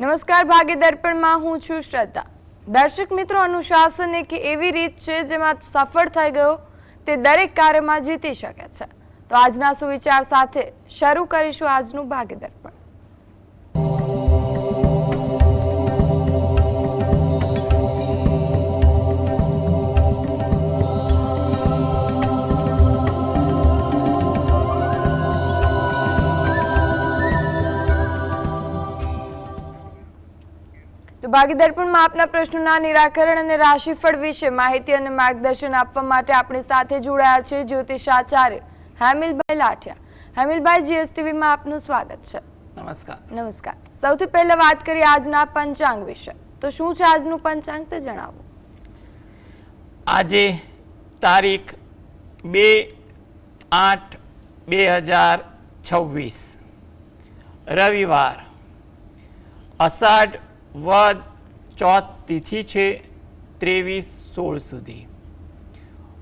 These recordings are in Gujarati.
નમસ્કાર, ભાગ્ય દર્પણમાં હું છું શ્રદ્ધા. દર્શક મિત્રો, અનુશાસન એક એવી રીત છે જેમાં સફળ થઈ ગયો તે દરેક કાર્યમાં જીતી શકે છે. તો આજના સુવિચાર સાથે શરૂ કરીશું આજનું ભાગ્ય દર્પણ. ભાગ્ય દર્પણમાં આપના પ્રશ્નોના નિરાકરણ અને રાશિફળ વિશે માહિતી અને માર્ગદર્શન આપવા માટે આપણી સાથે જોડાયા છે જ્યોતિષાચાર્ય હેમિલભાઈ લાઠિયા. હેમિલભાઈ, જીએસટીવીમાં આપનું સ્વાગત છે. નમસ્કાર. નમસ્કાર. સૌથી પહેલા વાત કરીએ આજના પંચાંગ વિશે. તો શું છે આજનું પંચાંગ તે જણાવો. આજે તારીખ 2/8/2026 રવિવાર, અષાઢ વદ ચોથ તિથિ છે 23-16 સુધી.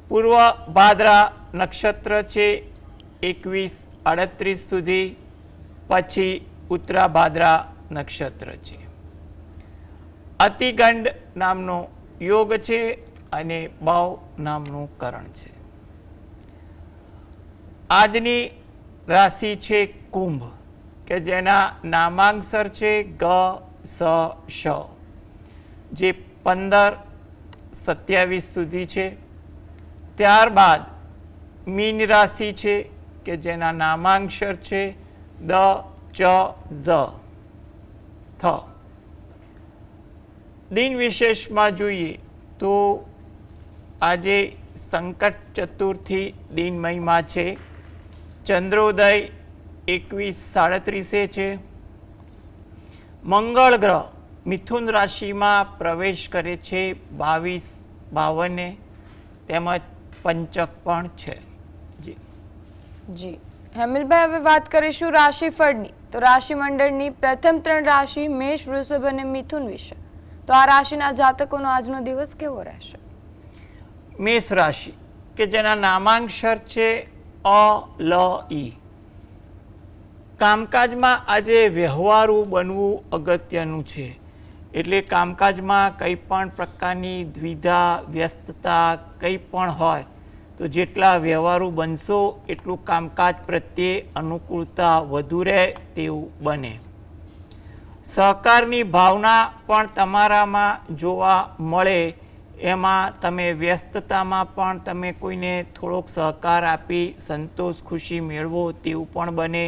પૂર્વ ભાદ્રા નક્ષત્ર છે 21-38 સુધી. પછી ઉત્તરા ભાદ્રા નક્ષત્ર છે. અતિગંડ નામનો યોગ છે અને બૌ નામનું કરણ છે. આજની રાશિ છે કુંભ, કે જેના નામાંકસર છે ગ સ શ, જે 15-27 સુધી છે. ત્યારબાદ મીન રાશિ છે કે જેના નામાંકસર છે દ ચ ઝ થ. દિન વિશેષમાં જોઈએ તો આજે સંકટ ચતુર્થી દિન મહિમા છે. ચંદ્રોદય 21:37 છે. મંગળ ગ્રહ મિથુન રાશિમાં પ્રવેશ કરે છે 22:52, તેમજ પંચક પણ છે. જી હેમિલભાઈ, હવે વાત કરીશું રાશિફળની. તો રાશિ મંડળની પ્રથમ 3 રાશિ મેષ, વૃષભ અને મિથુન વિશે. તો આ રાશિના જાતકોનો આજનો દિવસ કેવો રહેશે? મેષ રાશિ, કે જેના નામાંકસર છે અ લ ઈ. કામકાજમાં આજે વ્યવહારુ બનવું અગત્યનું છે. એટલે કામકાજમાં કંઈ પણ પ્રકારની દ્વિધા, વ્યસ્તતા કંઈ પણ હોય તો જેટલા વ્યવહારુ બનશો એટલું કામકાજ પ્રત્યે અનુકૂળતા વધુ રહે તેવું બને. સહકારની ભાવના પણ તમારામાં જોવા મળે. એમાં તમે વ્યસ્તતામાં પણ તમે કોઈને થોડોક સહકાર આપી સંતોષ, ખુશી મેળવો તેવું પણ બને.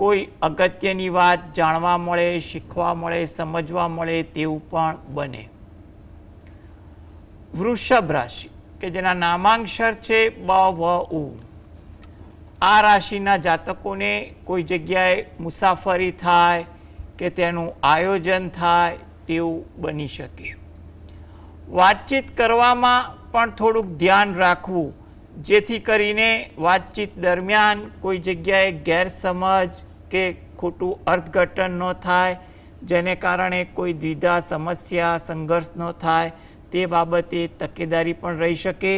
કોઈ અગત્યની વાત જાણવા મળે, શીખવા મળે, સમજવા મળે તેવું પણ બને. વૃષભ રાશિ, કે જેના નામાંકસર છે બ વ ઉ. આ રાશિના જાતકોને કોઈ જગ્યાએ મુસાફરી થાય કે તેનું આયોજન થાય તેવું બની શકે. વાતચીત કરવામાં પણ થોડુંક ધ્યાન રાખવું, જેથી કરીને વાતચીત દરમિયાન કોઈ જગ્યાએ ગેરસમજ કે ખોટું અર્થઘટન ન થાય, જેને કારણે કોઈ દ્વિધા, સમસ્યા, સંઘર્ષ ન થાય તે બાબતે તકેદારી પણ રહી શકે.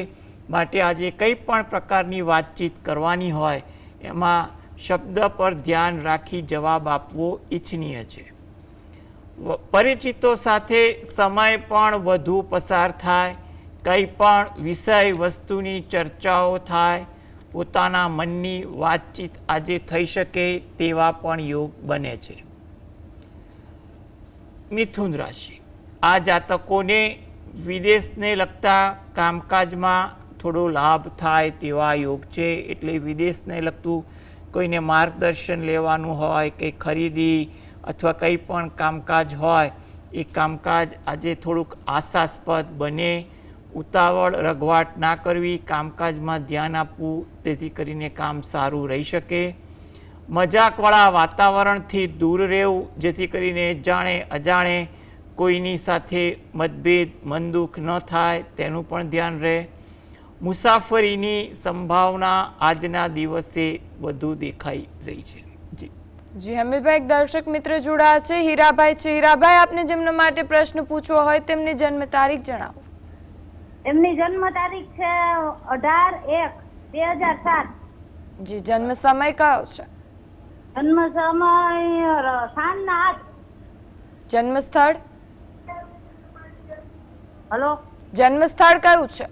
માટે આજે કંઈ પણ પ્રકારની વાતચીત કરવાની હોય એમાં શબ્દ પર ધ્યાન રાખી જવાબ આપવો ઈચ્છનીય છે. પરિચિતો સાથે સમય પણ વધુ પસાર થાય. કંઈ પણ વિષય વસ્તુની ચર્ચાઓ થાય. પોતાના મનની વાતચીત આજે થઈ શકે તેવા પણ યોગ બને છે. મિથુન રાશિ, આ જાતકોને વિદેશને લગતા કામકાજમાં થોડો લાભ થાય તેવા યોગ છે. એટલે વિદેશને લગતું કોઈને માર્ગદર્શન લેવાનું હોય કે ખરીદી અથવા કંઈ પણ કામકાજ હોય એ કામકાજ આજે થોડુંક આશાસ્પદ બને. ઉતાવળ રઘવાટ ના કરવી, કામકાજમાં ધ્યાન આપવું, તેથી કરીને કામ સારું રહી શકે. મજાકવાળા વાતાવરણથી દૂર રહેવું, જેથી કરીને જાણે અજાણે કોઈની સાથે મતભેદ, મનદુખ ન થાય તેનું પણ ધ્યાન રહે. મુસાફરીની સંભાવના આજના દિવસે વધુ દેખાઈ રહી છે. જી હેમિલભાઈ, એક દર્શક મિત્ર જોડાયા છે, હીરાભાઈ છે. હીરાભાઈ, આપને જેમના માટે પ્રશ્ન પૂછવો હોય તેમની જન્મ તારીખ જણાવો. એમની જન્મ તારીખ છે 18-1-2007. જી, જન્મ સમય કયો છે? જન્મ સમય સાંજના 8. જન્મસ્થળ હલો, જન્મસ્થળ કયું છે?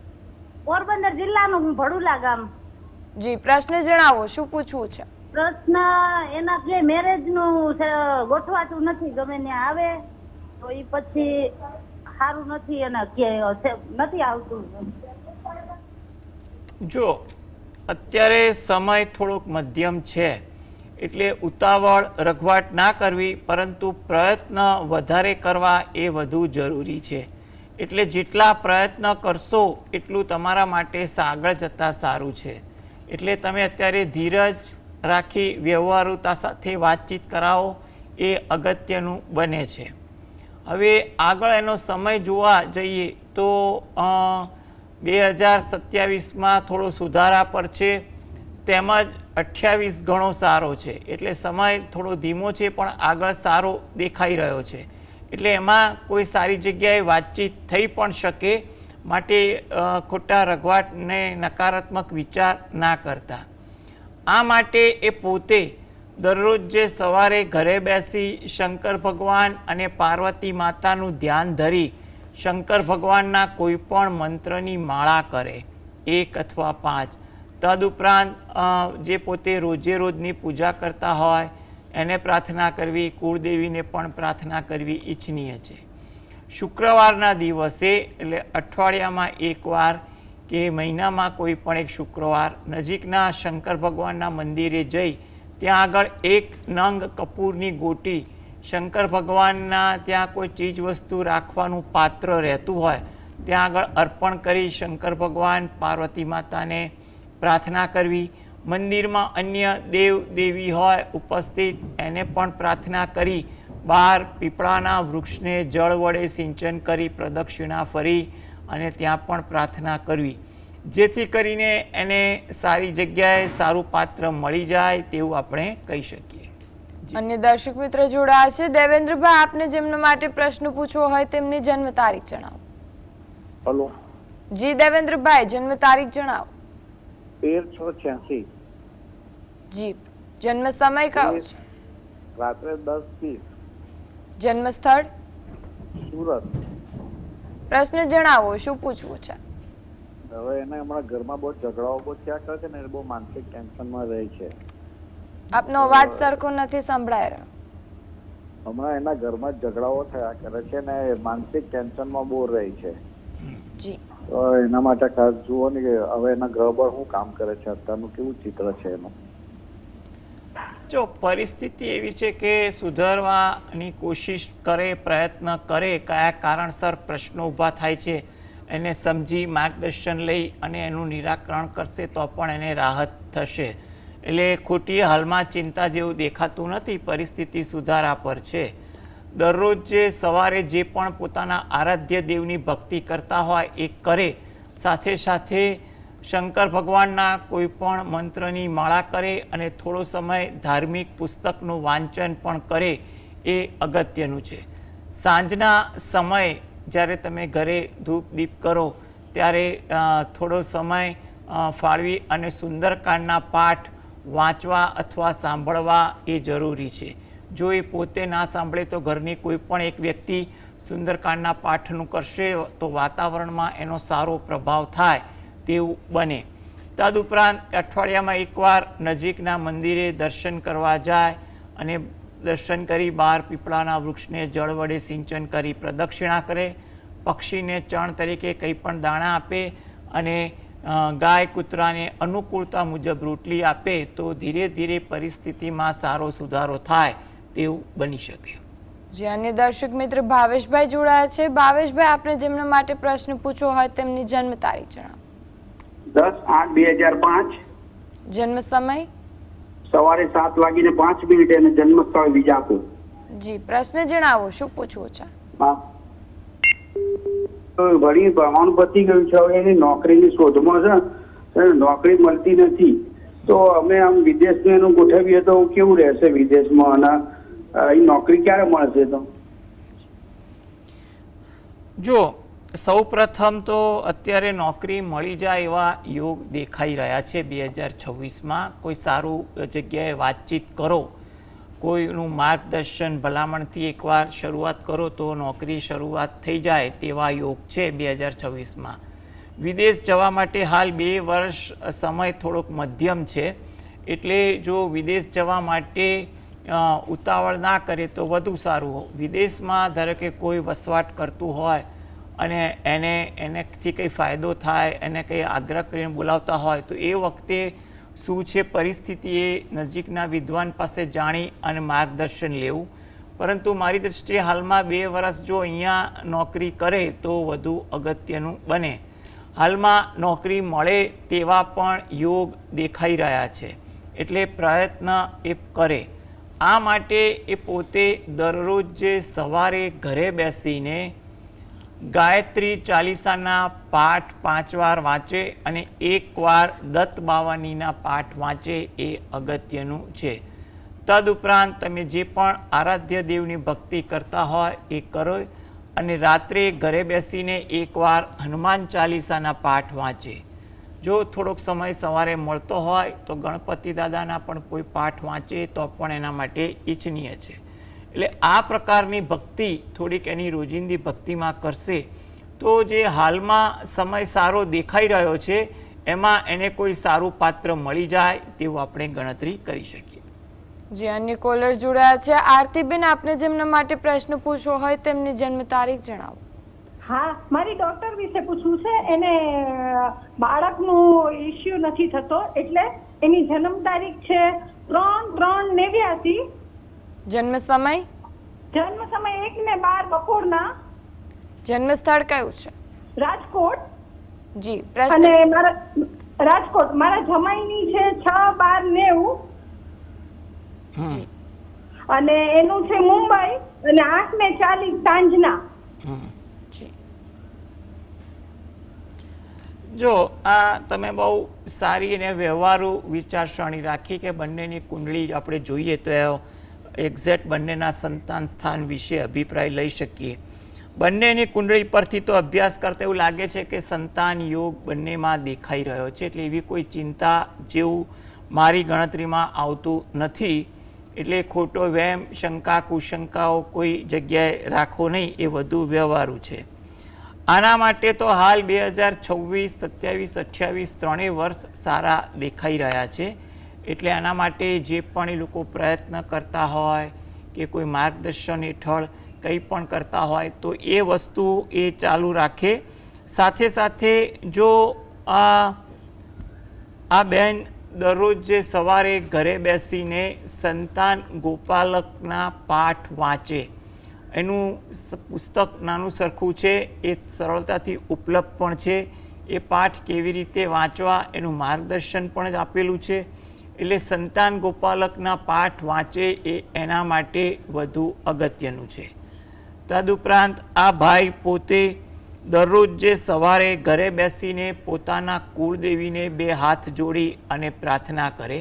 પોરબંદર જિલ્લાનું ભડુલા ગામ. જી, પ્રશ્ન જણાવો, શું પૂછવું છે? પ્રશ્ન એના જે મેરેજનું ગોઠવાતું નથી, ગમે ત્યાં આવે તો એ પછી સારું નથી અને નથી આવતું. જો અત્યારે સમય થોડોક મધ્યમ છે, એટલે ઉતાવળ રઘવાટ ના કરવી, પરંતુ પ્રયત્ન વધારે કરવા એ વધુ જરૂરી છે. એટલે જેટલા પ્રયત્ન કરશો એટલું તમારા માટે આગળ જતાં સારું છે. એટલે તમે અત્યારે ધીરજ રાખી વ્યવહારુતા સાથે વાતચીત કરાવો એ અગત્યનું બને છે. હવે આગળ એનો સમય જોવા જઈએ તો 2027માં થોડો સુધારા પર છે, તેમજ 28 ઘણો સારો છે. એટલે સમય થોડો ધીમો છે પણ આગળ સારો દેખાઈ રહ્યો છે. એટલે એમાં કોઈ સારી જગ્યાએ વાતચીત થઈ પણ શકે, માટે ખોટા રઘવાટને નકારાત્મક વિચાર ના કરતા. આ માટે એ પોતે દરરોજ જે સવારે ઘરે બેસી શંકર ભગવાન અને પાર્વતી માતાનું ધ્યાન ધરી શંકર ભગવાનના કોઈ પણ મંત્રની માળા કરે, 1 અથવા 5. તદુપરાંત જે પોતે રોજે રોજની પૂજા કરતા હોય એને પ્રાર્થના કરવી, કુળદેવીને પણ પ્રાર્થના કરવી ઈચ્છનીય છે. શુક્રવારના દિવસે એટલે અઠવાડિયામાં એકવાર કે મહિનામાં કોઈ પણ એક શુક્રવાર નજીકના શંકર ભગવાનના મંદિરે જઈ ત્યાં આગળ 1 નંગ કપૂરની ગોટી, શંકર ભગવાનના ત્યાં કોઈ ચીજ વસ્તુ રાખવાનું પાત્ર રહેતું હોય ત્યાં આગળ અર્પણ કરી શંકર ભગવાન પાર્વતી માતાને પ્રાર્થના કરવી. મંદિરમાં અન્ય દેવ દેવી હોય ઉપસ્થિત એને પણ પ્રાર્થના કરી બહાર પીપળાના વૃક્ષને જળ વડે સિંચન કરી પ્રદક્ષિણા ફરી અને ત્યાં પણ પ્રાર્થના કરવી, જેથી કરીને એને સારી જગ્યાએ સારું પાત્ર મળી જાય તેવું આપણે કહી શકીએ. અન્ય દર્શક મિત્ર જોડાયા છે. દેવેન્દ્રભાઈ, આપને જેમના માટે પ્રશ્ન પૂછવો હોય તેમની જન્મ તારીખ જણાવો. હેલો. જી દેવેન્દ્રભાઈ, જન્મ તારીખ જણાવો. 13/6/86. જી, જન્મ સમય કયો છે? રાત્રે 10:30. જન્મ સ્થળ? સુરત. પ્રશ્ન જણાવો, શું પૂછવું છે? હવે એને હમણાં ઘરમાં બહુ ઝઘડાઓ બહુ થયા કરે છે ને, એ બહુ માનસિક ટેન્શનમાં રહે છે. આપનો અવાજ સરખો નથી સંભળાઈ રહ્યો. હમણાં એના ઘરમાં ઝઘડાઓ થયા કરે છે ને માનસિક ટેન્શનમાં બહુ રહે છે. જી, તો એના માટે ખાસ જુઓ ને કે હવે એના ગ્રહ પર શું કામ કરે છે, અત્યારનું કેવું ચિત્ર છે એનું. જો પરિસ્થિતિ એવી છે કે સુધારવાની કોશિશ કરે, પ્રયત્ન કરે, કયા કારણસર પ્રશ્નો ઊભા થાય છે એને સમજી માર્ગદર્શન લઈ અને એનું નિરાકરણ કરશે તો પણ એને રાહત થશે. એટલે ખોટી હાલમાં ચિંતા જેવું દેખાતું નથી, પરિસ્થિતિ સુધારા પર છે. દરરોજ જે સવારે જે પણ પોતાના આરાધ્ય દેવની ભક્તિ કરતા હોય એ કરે, સાથે સાથે શંકર ભગવાનના કોઈ પણ મંત્રની માળા કરે અને થોડો સમય ધાર્મિક પુસ્તકનું વાંચન પણ કરે એ અગત્યનું છે. સાંજના સમયે જ્યારે તમે ઘરે ધૂપ દીપ કરો ત્યારે થોડો સમય ફાળવી અને સુંદરકાંડના પાઠ વાંચવા અથવા સાંભળવા એ જરૂરી છે. જો એ પોતે ના સાંભળે તો ઘરની કોઈ પણ એક વ્યક્તિ સુંદરકાંડના પાઠનું કરશે તો વાતાવરણમાં એનો સારો પ્રભાવ થાય તેવું બને. તદુપરાંત અઠવાડિયામાં એકવાર નજીકના મંદિરે દર્શન કરવા જાય અને દર્શન કરી બહાર પીપળાના વૃક્ષને જળ વડે સિંચન કરી પ્રદક્ષિણા કરે, પક્ષીને ચણ તરીકે કંઈ પણ દાણા આપે અને ગાય કૂતરાને અનુકૂળતા મુજબ રોટલી આપે તો ધીરે ધીરે પરિસ્થિતિમાં સારો સુધારો થાય તેવું બની શકે. જે અન્ય દર્શક મિત્ર ભાવેશભાઈ જોડાયા છે. ભાવેશભાઈ, આપને જેમના માટે પ્રશ્ન પૂછવો હોય તેમની જન્મ તારીખ જણાવો. 10/8/2005. જન્મ સમય? સવારે 7:05 અને જન્મ સ્થળ વિજાપુર. જી, પ્રશ્ન જણાવો, શું પૂછવું છે? ભણી ભણવાનું પતી ગયું છે, હવે એની નોકરીની શોધમાં છે, નોકરી મળતી નથી, તો અમે આમ વિદેશમાં એનું ગોઠવીએ તો કેવું રહેશે વિદેશમાં, અને એ નોકરી ક્યારે મળશે? તો જો સૌ પ્રથમ તો અત્યારે નોકરી મળી જાય એવા યોગ દેખાઈ રહ્યા છે. 2026માં કોઈ સારું જગ્યાએ વાતચીત કરો કોઈનું માર્ગદર્શન ભલામણથી એકવાર શરૂઆત કરો તો નોકરી શરૂઆત થઈ જાય તેવા યોગ છે 2026માં. વિદેશ જવા માટે હાલ 2 વર્ષ સમય થોડોક મધ્યમ છે, એટલે જો વિદેશ જવા માટે ઉતાવળ ના કરે તો વધુ સારું. વિદેશમાં ધારો કે કોઈ વસવાટ કરતું હોય અને એનેથી કંઈ ફાયદો થાય, એને કંઈ આગ્રહ કરીને બોલાવતા હોય તો એ વખતે શું છે પરિસ્થિતિ એ નજીકના વિદ્વાન પાસે જાણી અને માર્ગદર્શન લેવું. પરંતુ મારી દૃષ્ટિએ હાલમાં 2 વર્ષ જો અહીંયા નોકરી કરે તો વધુ અગત્યનું બને. હાલમાં નોકરી મળે તેવા પણ યોગ દેખાઈ રહ્યા છે, એટલે પ્રયત્ન એ કરે. આ માટે એ પોતે દરરોજ જે સવારે ઘરે બેસીને ગાયત્રી ચાલીસાના પાઠ 5 વાર વાંચે અને 1 વાર દત્ત બાવનીના પાઠ વાંચે એ અગત્યનું છે. તદુપરાંત તમે જે પણ આરાધ્ય દેવની ભક્તિ કરતા હોય એ કરો અને રાત્રે ઘરે બેસીને 1 વાર હનુમાન ચાલીસાના પાઠ વાંચે. જો થોડોક સમય સવારે મળતો હોય તો ગણપતિ દાદાના પણ કોઈ પાઠ વાંચે તો પણ એના માટે ઈચ્છનીય છે. એટલે આ પ્રકારની ભક્તિ થોડીક એની રોજિંદી ભક્તિમાં કરશે તો જે હાલમાં સમય સારો દેખાઈ રહ્યો છે એમાં એને કોઈ સારું પાત્ર મળી જાય તેવું આપણે ગણતરી કરી શકીએ. જે અન્ય કોલર જોડાયા છે. આરતીબેન, આપને જેમના માટે પ્રશ્ન પૂછવો હોય તેમની જન્મ તારીખ જણાવો. હા, મારી ડોટર વિશે પૂછવું છે. એને બાળકનું ઇશ્યુ નથી થતો, એટલે એની જન્મ તારીખ છે 3/3/89. જન્મ સમય? જન્મ સમય 1 ને 12 બપોરના. જન્મ સ્થળ કયું છે? રાજકોટ. જી, અને પ્રશ્ન. રાજકોટ મારા જમાઈની છે 6/12/90 અને એનું છે મુંબઈ અને 8 ને 40 સાંજના. જો આ તમે બહુ સારી અને વ્યવહારુ વિચારસરણી રાખી કે બંનેની કુંડળી આપણે જોઈએ તો એક્ઝેક્ટ બંનેના સંતાન સ્થાન વિશે અભિપ્રાય લઈ શકીએ. બંનેની કુંડળી પરથી તો અભ્યાસ કરતા એવું લાગે છે કે સંતાન યોગ બંનેમાં દેખાઈ રહ્યો છે, એટલે એવી કોઈ ચિંતા જેવું મારી ગણતરીમાં આવતું નથી. એટલે ખોટો વહેમ, શંકા, કુશંકાઓ કોઈ જગ્યાએ રાખો નહીં, એ વધુ વ્યવહારુ છે. આના માટે તો હાલ 2026, 27, 28 ત્રણેય વર્ષ સારા દેખાઈ રહ્યા છે. એટલે આના માટે જે પણ એ લોકો પ્રયત્ન કરતા હોય કે કોઈ માર્ગદર્શન હેઠળ કંઈ પણ કરતા હોય તો એ વસ્તુ એ ચાલુ રાખે. સાથે સાથે જો આ બેન દરરોજ જે સવારે ઘરે બેસીને સંતાન ગોપાલકના પાઠ વાંચે, એનું પુસ્તક નાનું સરખું છે, એ સરળતાથી ઉપલબ્ધ પણ છે. એ પાઠ કેવી રીતે વાંચવા એનું માર્ગદર્શન પણ જ આપેલું છે. એટલે સંતાન ગોપાલકના પાઠ વાંચે એ એના માટે વધુ અગત્યનું છે. તદુપરાંત આ ભાઈ પોતે દરરોજ જે સવારે ઘરે બેસીને પોતાના કુળદેવીને 2 હાથ જોડી અને પ્રાર્થના કરે,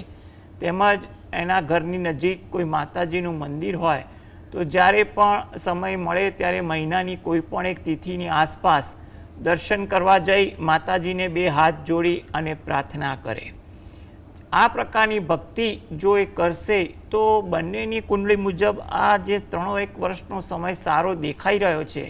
તેમજ એના ઘરની નજીક કોઈ માતાજીનું મંદિર હોય તો જ્યારે પણ સમય મળે ત્યારે મહિનાની કોઈ પણ એક તિથિની આસપાસ દર્શન કરવા જઈ માતાજીને 2 હાથ જોડી અને પ્રાર્થના કરે. આ પ્રકારની ભક્તિ જો એ કરશે તો બંનેની કુંડળી મુજબ આ જે 3-1 વર્ષનો સમય સારો દેખાઈ રહ્યો છે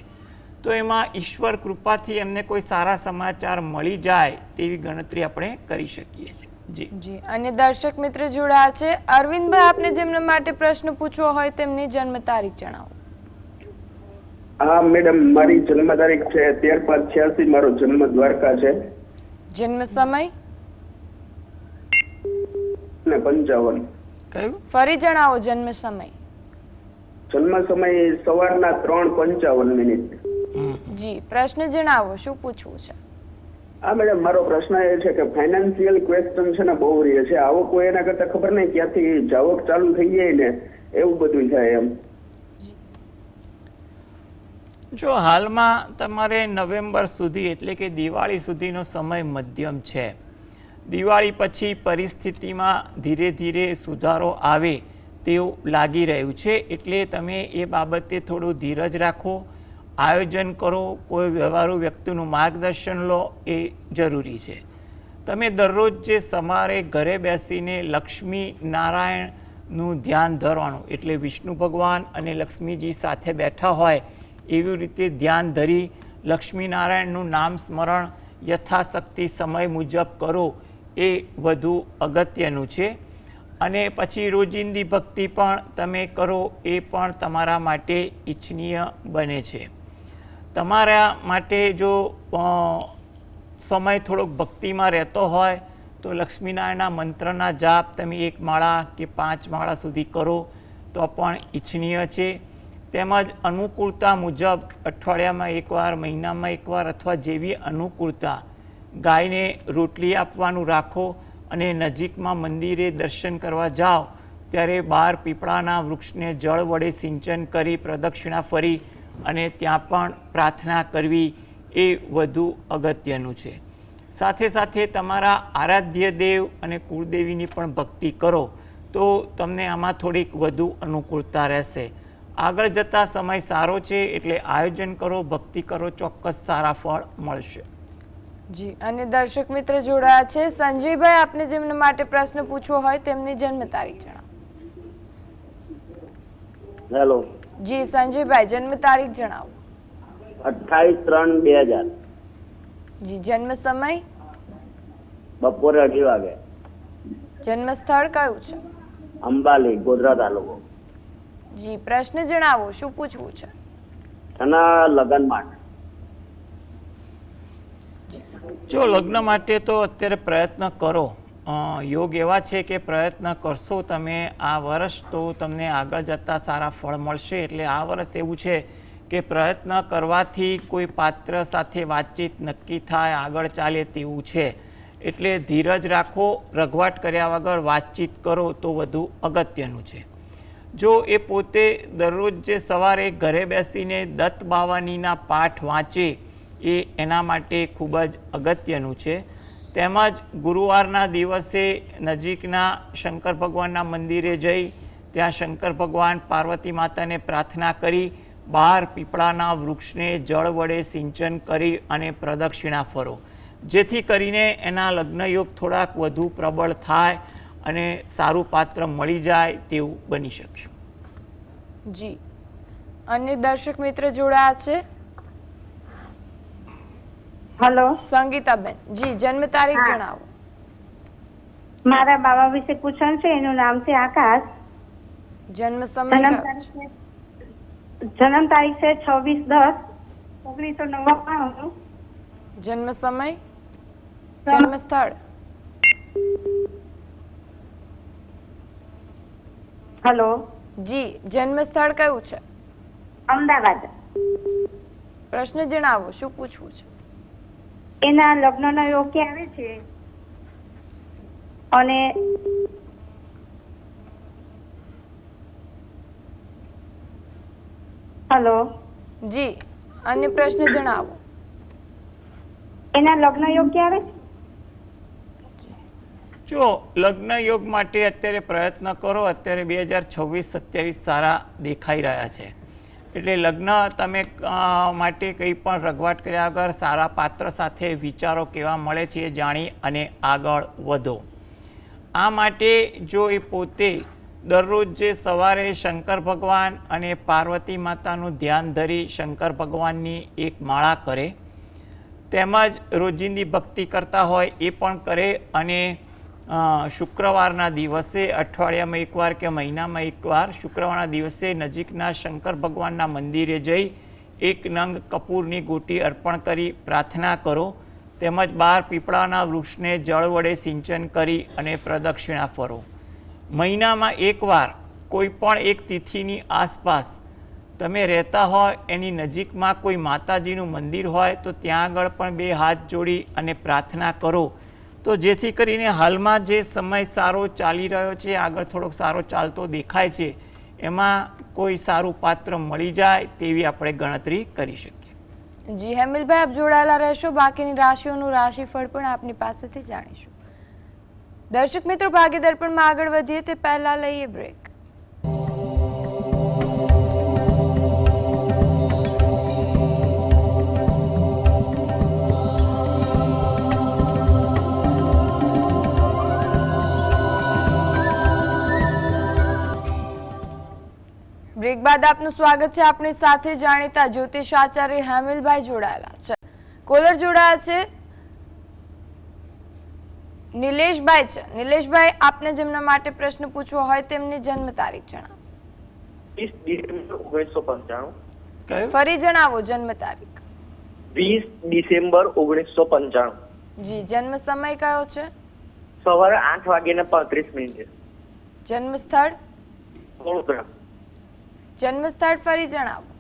તો એમાં ઈશ્વર કૃપાથી એમને કોઈ સારા સમાચાર મળી જાય તેવી ગણતરી આપણે કરી શકીએ છીએ. જી જી, અને દર્શક મિત્ર જોડાયા છે. અરવિંદભાઈ, આપને જેમના માટે પ્રશ્ન પૂછવો હોય તેમની જન્મ તારીખ જણાવો. હા મેડમ, મારી જન્મ તારીખ છે 13/5/86. મારો જન્મ દ્વારકા છે. જન્મ સમય? 55. કયું? ફરી જણાવો જન્મ સમય. જન્મ સમય સવારના 3:55. જી, પ્રશ્ન જણાવો, શું પૂછવું છે? હા મેડમ, મારો પ્રશ્ન એ છે કે ફાઇનાન્શિયલ ક્વેશ્ચન છે ને બહુ રહે છે. આવક કોઈ એના કરતા ખબર નહીં ક્યાંથી જાવક ચાલુ થઈ જાય ને એવું બધું થાય એમ. જો હાલમાં તમારે નવેમ્બર સુધી એટલે કે દિવાળી સુધીનો સમય મધ્યમ છે. દિવાળી પછી પરિસ્થિતિમાં ધીરે ધીરે સુધારો આવે તેવું લાગી રહ્યું છે. એટલે તમે એ બાબતે થોડું ધીરજ રાખો, આયોજન કરો, કોઈ વ્યવહારુ વ્યક્તિનું માર્ગદર્શન લો, એ જરૂરી છે. તમે દરરોજ જે સવારે ઘરે બેસીને લક્ષ્મી નારાયણ નું ધ્યાન ધરવાનું, એટલે વિષ્ણુ ભગવાન અને લક્ષ્મીજી સાથે બેઠા હોય એવી રીતે ધ્યાન ધરી લક્ષ્મીનારાયણનું નામ સ્મરણ યથાશક્તિ સમય મુજબ કરો એ વધુ અગત્યનું છે. અને પછી રોજિંદી ભક્તિ પણ તમે કરો એ પણ તમારા માટે ઈચ્છનીય બને છે. તમારા માટે જો સમય થોડોક ભક્તિમાં રહેતો હોય તો લક્ષ્મીનારાયણના મંત્રના જાપ તમે 1 માળા કે 5 માળા સુધી કરો તો પણ ઈચ્છનીય છે. તેમજ અનુકૂળતા મુજબ અઠવાડિયામાં એકવાર, મહિનામાં એકવાર અથવા જેવી અનુકૂળતા ગાયને રોટલી આપવાનું રાખો અને નજીકમાં મંદિરે દર્શન કરવા જાઓ ત્યારે બહાર પીપળાના વૃક્ષને જળ વડે સિંચન કરી પ્રદક્ષિણા ફરી અને ત્યાં પણ પ્રાર્થના કરવી એ વધુ અગત્યનું છે. સાથે સાથે તમારા આરાધ્ય દેવ અને કુળદેવીની પણ ભક્તિ કરો તો તમને આમાં થોડીક વધુ અનુકૂળતા રહેશે. આગળ જતા સમય સારો છે એટલે આયોજન કરો, ભક્તિ કરો, ચોક્કસ સારા ફળ મળશે. જી, અને દર્શક મિત્ર જોડાયા છે. સંજયભાઈ, આપને જેમના માટે પ્રશ્ન પૂછવો હોય તેમની જન્મ તારીખ જણાવો. હેલો. જી સંજયભાઈ, જન્મ તારીખ જણાવો. 28/3/2000. જી, જન્મ સમય? બપોરે 2:30 વાગે. જન્મ સ્થળ કયું છે? અંબાલી, ગોધરા તાલુકો. જી, પ્રશ્ન જણાવો, શું પૂછવું છે? એના લગ્ન માટે. જો લગ્ન માટે તો અત્યારે પ્રયત્ન કરો. યોગ એવા છે કે પ્રયત્ન કરશો તમે આ વર્ષ તો તમને આગળ જતાં સારા ફળ મળશે. એટલે આ વર્ષ એવું છે કે પ્રયત્ન કરવાથી કોઈ પાત્ર સાથે વાતચીત નક્કી થાય, આગળ ચાલે તેવું છે. એટલે ધીરજ રાખો, રઘવાટ કર્યા વગર વાતચીત કરો તો વધુ અગત્યનું છે. જો એ પોતે દરરોજ જે સવારે ઘરે બેસીને દત્ત બાવાનીના પાઠ વાંચે એ એના માટે ખૂબ જ અગત્યનું છે. તેમજ ગુરુવારના દિવસે નજીકના શંકર ભગવાનના મંદિરે જઈ ત્યાં શંકર ભગવાન પાર્વતી માતાને પ્રાર્થના કરી બહાર પીપળાના વૃક્ષને જળ વડે સિંચન કરી અને પ્રદક્ષિણા ફરો, જેથી કરીને એના લગ્નયોગ થોડાક વધુ પ્રબળ થાય અને સારું પાત્ર મળી જાય તેવું બની શકે. જી, અન્ય દર્શક મિત્ર જોડાયા છે. હેલો. સંગીતાબેન, જી જન્મ તારીખ જણાવો. મારા બાબા વિશે પૂછવાનું છે. એનું નામ છે આકાશ. જન્મ સમય કયો છે? જન્મ તારીખ છે 26/10/1999. જન્મ સમય? જન્મ સ્થળ? હેલો. જી, જન્મ સ્થળ કયું છે? અમદાવાદ. પ્રશ્ન જણાવો, શું પૂછવું છે? એના લગ્નનો યોગ ક્યારે છે અને હેલો. જી, અન્ય પ્રશ્ન જણાવો. એના લગ્ન યોગ ક્યારે છે? જો લગ્ન યોગ માટે અત્યારે પ્રયત્ન કરો. અત્યારે 2026-27 સારા દેખાઈ રહ્યા છે. એટલે લગ્ન તમે માટે કંઈ પણ રઘવાટ કર્યા વગર સારા પાત્ર સાથે વિચારો કેવા મળે છે એ જાણી અને આગળ વધો. આ માટે જો એ પોતે દરરોજ જે સવારે શંકર ભગવાન અને પાર્વતી માતાનું ધ્યાન ધરી શંકર ભગવાનની 1 માળા કરે, તેમજ રોજિંદી ભક્તિ કરતા હોય એ પણ કરે અને શુક્રવારના દિવસે અઠવાડિયામાં એકવાર કે મહિનામાં એકવાર શુક્રવારના દિવસે નજીકના શંકર ભગવાનના મંદિરે જઈ 1 નંગ કપૂરની ગોટી અર્પણ કરી પ્રાર્થના કરો. તેમજ બહાર પીપળાના વૃક્ષને જળ વડે સિંચન કરી અને પ્રદક્ષિણા ફરો. મહિનામાં એકવાર કોઈ પણ એક તિથિની આસપાસ તમે રહેતા હોય એની નજીકમાં કોઈ માતાજીનું મંદિર હોય તો ત્યાં આગળ પણ 2 હાથ જોડી અને પ્રાર્થના કરો. તો જેથી કરીને હાલમાં જે સમય સારો ચાલી રહ્યો છે, આગળ થોડોક સારો ચાલતો દેખાય છે, એમાં કોઈ સારું પાત્ર મળી જાય તેવી આપણે ગણતરી કરી શકીએ. જી હેમિલભાઈ, આપ જોડાયેલા રહેશો. બાકીની રાશિઓનું રાશિફળ પણ આપની પાસેથી જાણીશું. દર્શક મિત્રો, ભાગ્ય દર્પણમાં આગળ વધીએ તે પહેલા લઈએ બ્રેક. બ્રેક બાદ આપનું સ્વાગત છે. આપણી સાથે જાણીતા જ્યોતિષ આચાર્ય હેમિલભાઈ જોડાયેલા છે. કોલર જોડાયા છે નિલેશભાઈ છે. નિલેશભાઈ, આપને જેમના માટે પ્રશ્ન પૂછવો હોય તેમની જન્મ તારીખ જણાવો. 20 ડિસેમ્બર 1995. કયું? ફરી જણાવો જન્મ તારીખ. 20 ડિસેમ્બર 1995. જી, જન્મ સમય કયો છે? સવારે 8:35. જન્મ સ્થળ? વડોદરા. જન્મ સ્થળ ફરી જણાવો.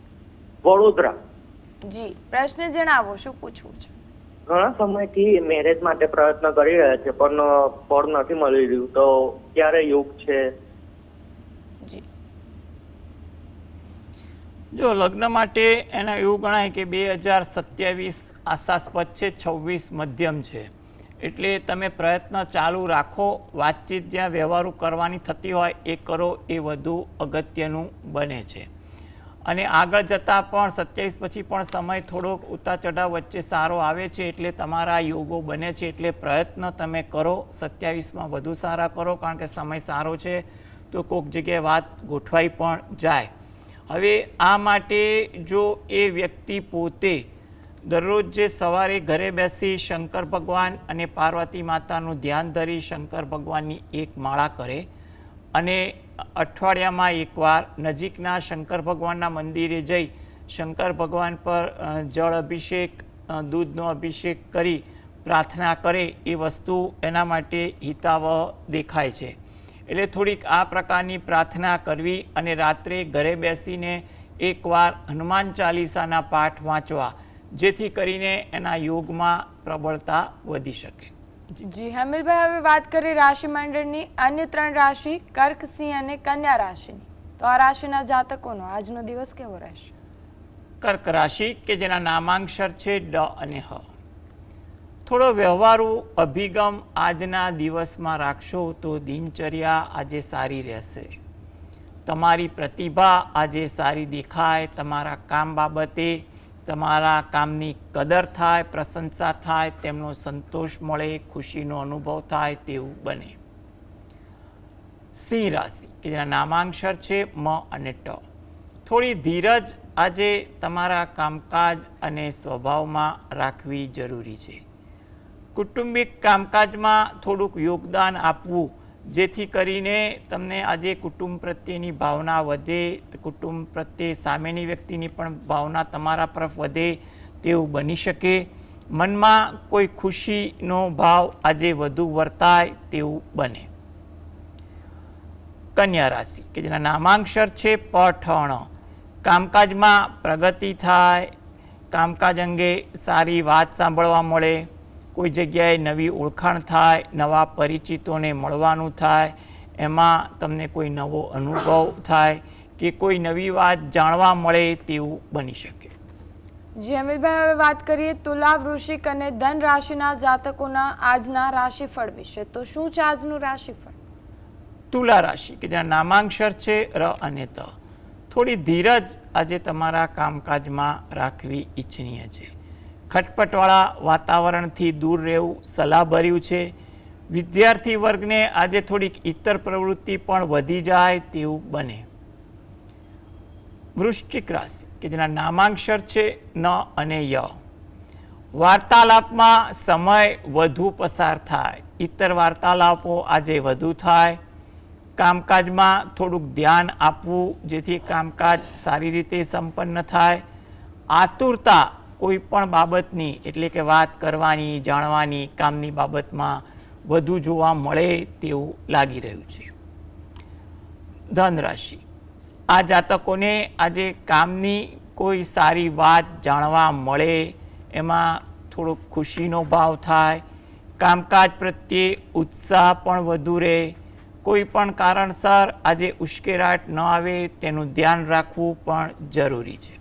વડોદરા. જી, પ્રશ્ન જણાવો, શું પૂછવું છે? ઘણા સમયથી મેરેજ માટે પ્રયત્ન કરી રહ્યા છે પણ ફળ નથી મળી રહ્યું, તો ક્યારે યોગ છે? જી, જો લગ્ન માટે એના એવું ગણાય કે 2027 આશાસ્પદ છે, 26 મધ્યમ છે. એટલે તમે પ્રયત્ન ચાલુ રાખો. વાતચીત જ્યાં વ્યવહારો કરવાની થતી હોય એ કરો, એ વધુ અગત્યનું બને છે. અને આગળ જતાં પણ 27 પછી પણ સમય થોડોક ઉતાર ચઢાવ વચ્ચે સારો આવે છે, એટલે તમારા યોગો બને છે. એટલે પ્રયત્ન તમે કરો, 27માં વધુ સારા કરો, કારણ કે સમય સારો છે તો કોઈક જગ્યાએ વાત ગોઠવાઈ પણ જાય. હવે આ માટે જો એ વ્યક્તિ પોતે દરરોજ જે સવારે ઘરે બેસી શંકર ભગવાન અને પાર્વતી માતાનું ધ્યાન ધરી શંકર ભગવાનની એક માળા કરે અને અઠવાડિયામાં એકવાર નજીકના શંકર ભગવાનના મંદિરે જઈ શંકર ભગવાન પર જળ અભિષેક, દૂધનો અભિષેક કરી પ્રાર્થના કરે, એ વસ્તુ એના માટે હિતાવહ દેખાય છે. એટલે થોડીક આ પ્રકારની પ્રાર્થના કરવી અને રાત્રે ઘરે બેસીને એકવાર હનુમાન ચાલીસાના પાઠ વાંચવા, જેથી કરીને એના યોગમાં પ્રબળતા વધી શકે. જી હેમિલભાઈ, હવે વાત કરીએ રાશિ મંડળની અન્ય 3 રાશિ કર્ક, સિંહ અને કન્યા રાશિની. તો આ રાશિના જાતકોનો આજનો દિવસ કેવો રહેશે? કર્ક રાશિ કે જેના નામાંક્ષર છે ડ અને હ. થોડો વ્યવહારુ અભિગમ આજના દિવસમાં રાખશો તો દિનચર્યા આજે સારી રહેશે. તમારી પ્રતિભા આજે સારી દેખાય. તમારા કામ બાબતે તમારા કામની કદર થાય, પ્રશંસા થાય, તેમનો સંતોષ મળે, ખુશીનો અનુભવ થાય તેવું બને. સિંહ રાશિ કે જેના નામાંક્ષર છે મ અને ટ. થોડી ધીરજ આજે તમારા કામકાજ અને સ્વભાવમાં રાખવી જરૂરી છે. કુટુંબિક કામકાજમાં થોડુંક યોગદાન આપવું, જેથી કરીને તમને આજે કુટુંબ પ્રત્યેની ભાવના વધે, કુટુંબ પ્રત્યે સામેની વ્યક્તિની પણ ભાવના તમારા તરફ વધે તેવું બની શકે. મનમાં કોઈ ખુશીનો ભાવ આજે વધુ વર્તાય તેવું બને. કન્યા રાશિ કે જેના નામાંક્ષર છે પ ઠ ણ. કામકાજમાં પ્રગતિ થાય, કામકાજ અંગે સારી વાત સાંભળવા મળે, કોઈ જગ્યાએ નવી ઓળખાણ થાય, નવા પરિચિતોને મળવાનું થાય, એમાં તમને કોઈ નવો અનુભવ થાય કે કોઈ નવી વાત જાણવા મળે તેવું બની શકે. જી હેમિલભાઈ, હવે વાત કરીએ તુલા, વૃશ્ચિક અને ધન રાશિના જાતકોના આજના રાશિફળ વિશે. તો શું છે આજનું રાશિફળ? તુલા રાશિ કે જેના નામાંક્ષર છે ર અને ત. થોડી ધીરજ આજે તમારા કામકાજમાં રાખવી ઈચ્છનીય છે. ખટપટવાળા વાતાવરણથી દૂર રહેવું સલાહભર્યું છે. વિદ્યાર્થી વર્ગને આજે થોડીક ઇતર પ્રવૃત્તિ પણ વધી જાય તેવું બને. વૃશ્ચિક રાશિ કે જેના નામાંક્ષર છે ન અને ય. વાર્તાલાપમાં સમય વધુ પસાર થાય, ઇતર વાર્તાલાપો આજે વધુ થાય. કામકાજમાં થોડુંક ધ્યાન આપવું, જેથી કામકાજ સારી રીતે સંપન્ન થાય. આતુરતા કોઈ પણ બાબતની, એટલે કે વાત કરવાની, જાણવાની, કામની બાબતમાં વધુ જોવા મળે તેવું લાગી રહ્યું છે. ધન રાશિ, આ જાતકોને આજે કામની કોઈ સારી વાત જાણવા મળે, એમાં થોડોક ખુશીનો ભાવ થાય. કામકાજ પ્રત્યે ઉત્સાહ પણ વધુ રહે. કોઈ પણ કારણસર આજે ઉશ્કેરાટ ન આવે તેનું ધ્યાન રાખવું પણ જરૂરી છે.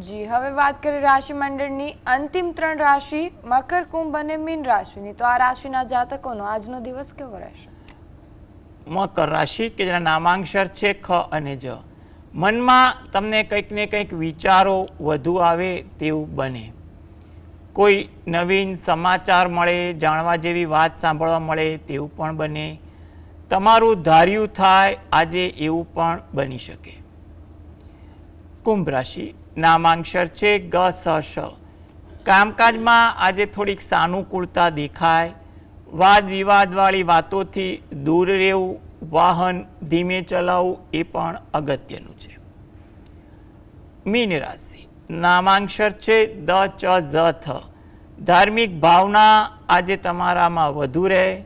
જી, હવે વાત કરીએ રાશિ મંડળની અંતિમ 3 રાશિ મકર, કુંભ અને મીન રાશિની. તો આ રાશિના જાતકોનો આજનો દિવસ કેવો રહેશે? મકર રાશિ કે જેના નામાંક્ષર છે ખ અને જ. મનમાં તમને કંઈક ને કંઈક વિચારો વધુ આવે તેવું બને. કોઈ નવીન સમાચાર મળે, જાણવા જેવી વાત સાંભળવા મળે તેવું પણ બને. તમારું ધાર્યું થાય આજે એવું પણ બની શકે. કુંભ રાશિ, નામાંક્ષર છે ગ સ શ. કામકાજમાં આજે થોડીક સાનુકૂળતા દેખાય. વાદ વિવાદવાળી વાતોથી દૂર રહેવું, વાહન ધીમે ચલાવવું એ પણ અગત્યનું છે. મીન રાશિ, નામાંક્ષર છે દ ચ ઝ થ. ધાર્મિક ભાવના આજે તમારામાં વધુ રહે.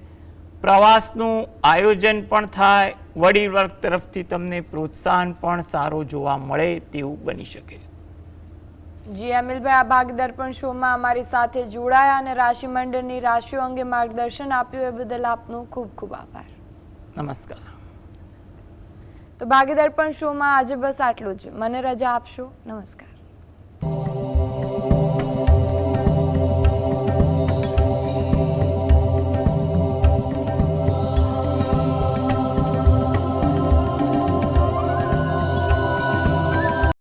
પ્રવાસનું આયોજન પણ થાય. વડીલ વર્ગ તરફથી તમને પ્રોત્સાહન પણ સારો જોવા મળે તેવું બની શકે. જી અમિલભાઈ, આ ભાગદર્પણ શોમાં અમારી સાથે જોડાયા અને રાશિ મંડળની રાશિઓ અંગે માર્ગદર્શન આપ્યું એ બદલ આપનો ખૂબ ખૂબ આભાર. નમસ્કાર. તો ભાગીદર્પણ શોમાં આજે બસ આટલું જ. મને રજા આપશો. નમસ્કાર.